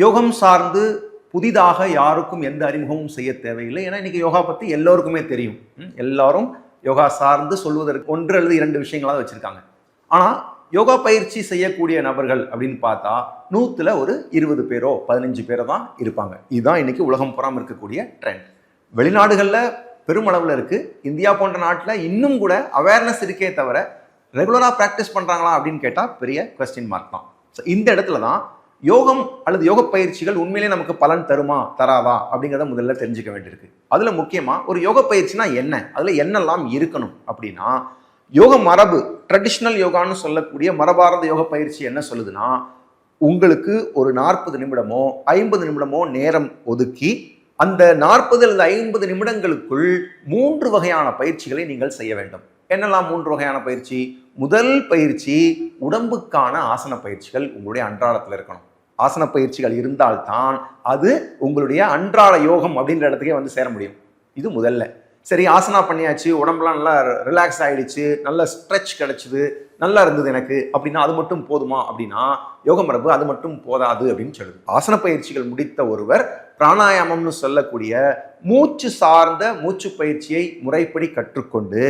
யோகம் சார்ந்து புதிதாக யாருக்கும் எந்த அறிமுகமும் செய்ய தேவையில்லை. ஏன்னா இன்னைக்கு யோகா பற்றி எல்லோருக்குமே தெரியும். எல்லாரும் யோகா சார்ந்து சொல்வதற்கு 1 அல்லது 2 விஷயங்களாக வச்சுருக்காங்க. ஆனால் யோகா பயிற்சி செய்யக்கூடிய நபர்கள் அப்படின்னு பார்த்தா 100ல் ஒரு 20 பேரோ 15 பேரோ தான் இருப்பாங்க. இதுதான் இன்னைக்கு உலகம் புறம் இருக்கக்கூடிய ட்ரெண்ட். வெளிநாடுகளில் பெருமளவில் இருக்குது. இந்தியா போன்ற நாட்டில் இன்னும் கூட அவேர்னஸ் இருக்கே தவிர ரெகுலராக ப்ராக்டிஸ் பண்ணுறாங்களா அப்படின்னு கேட்டால் பெரிய கொஸ்டின் மார்க் தான். ஸோ இந்த இடத்துல தான் யோகம் அல்லது யோக பயிற்சிகள் உண்மையிலே நமக்கு பலன் தருமா தராதா அப்படிங்கிறத முதல்ல தெரிஞ்சுக்க வேண்டியிருக்கு. அதில் முக்கியமாக ஒரு யோக பயிற்சினா என்ன, அதில் என்னெல்லாம் இருக்கணும் அப்படின்னா, யோக மரபு ட்ரெடிஷ்னல் யோகான்னு சொல்லக்கூடிய மரபார்ந்த யோக பயிற்சி என்ன சொல்லுதுன்னா, உங்களுக்கு ஒரு 40 நிமிடமோ 50 நிமிடமோ நேரம் ஒதுக்கி அந்த 40 அல்லது 50 நிமிடங்களுக்குள் 3 வகையான பயிற்சிகளை நீங்கள் செய்ய வேண்டும். என்னெல்லாம் 3 வகையான பயிற்சி? முதல் பயிற்சி உடம்புக்கான ஆசன பயிற்சிகள் உங்களுடைய அன்றாடத்தில் இருக்கணும். ஆசன பயிற்சிகள் இருந்தால்தான் அது உங்களுடைய அன்றாட யோகம் அப்படின்ற இடத்துக்கே வந்து சேர முடியும். இது முதல்ல. சரி, ஆசனா பண்ணியாச்சு, உடம்புலாம் நல்லா ரிலாக்ஸ் ஆகிடுச்சு, நல்ல ஸ்ட்ரெச் கிடச்சிது, நல்லா இருந்தது எனக்கு அப்படின்னா அது மட்டும் போதுமா அப்படின்னா யோக மரபு அது மட்டும் போதாது அப்படின்னு சொல்லுது. ஆசன பயிற்சிகள் முடித்த ஒருவர் பிராணாயாமம்னு சொல்லக்கூடிய மூச்சு சார்ந்த மூச்சு பயிற்சியை முறைப்படி கற்றுக்கொண்டு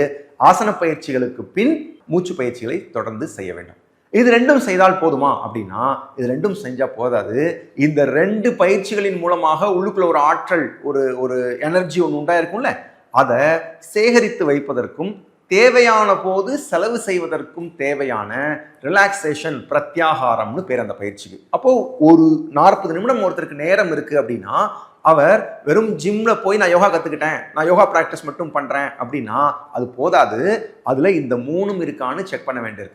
ஆசன பயிற்சிகளுக்கு பின் மூச்சு பயிற்சிகளை தொடர்ந்து செய்ய வேண்டும். இது 2ம் செய்தால் போதுமா அப்படின்னா இது 2ம் செஞ்சா போதாது. இந்த 2 பயிற்சிகளின் மூலமாக உள்ளுக்குள்ள ஒரு ஆற்றல், ஒரு எனர்ஜி ஒன்று உண்டாயிருக்கும்ல, அதை சேகரித்து வைப்பதற்கும் தேவையான போது செலவு செய்வதற்கும் தேவையான ரிலாக்ஸேஷன் பிரத்யாகாரம்னு பேர் அந்த பயிற்சிக்கு. அப்போ ஒரு 40 நிமிடம் ஒருத்தருக்கு நேரம் இருக்கு அப்படின்னா அவர் வெறும் ஜிம்ல போய் நான் யோகா கத்துக்கிட்டேன், நான் யோகா பிராக்டிஸ் மட்டும் பண்றேன் அப்படின்னா அது போதாது. அதுல இந்த 3ம் இருக்கான்னு செக் பண்ண வேண்டியிருக்கு.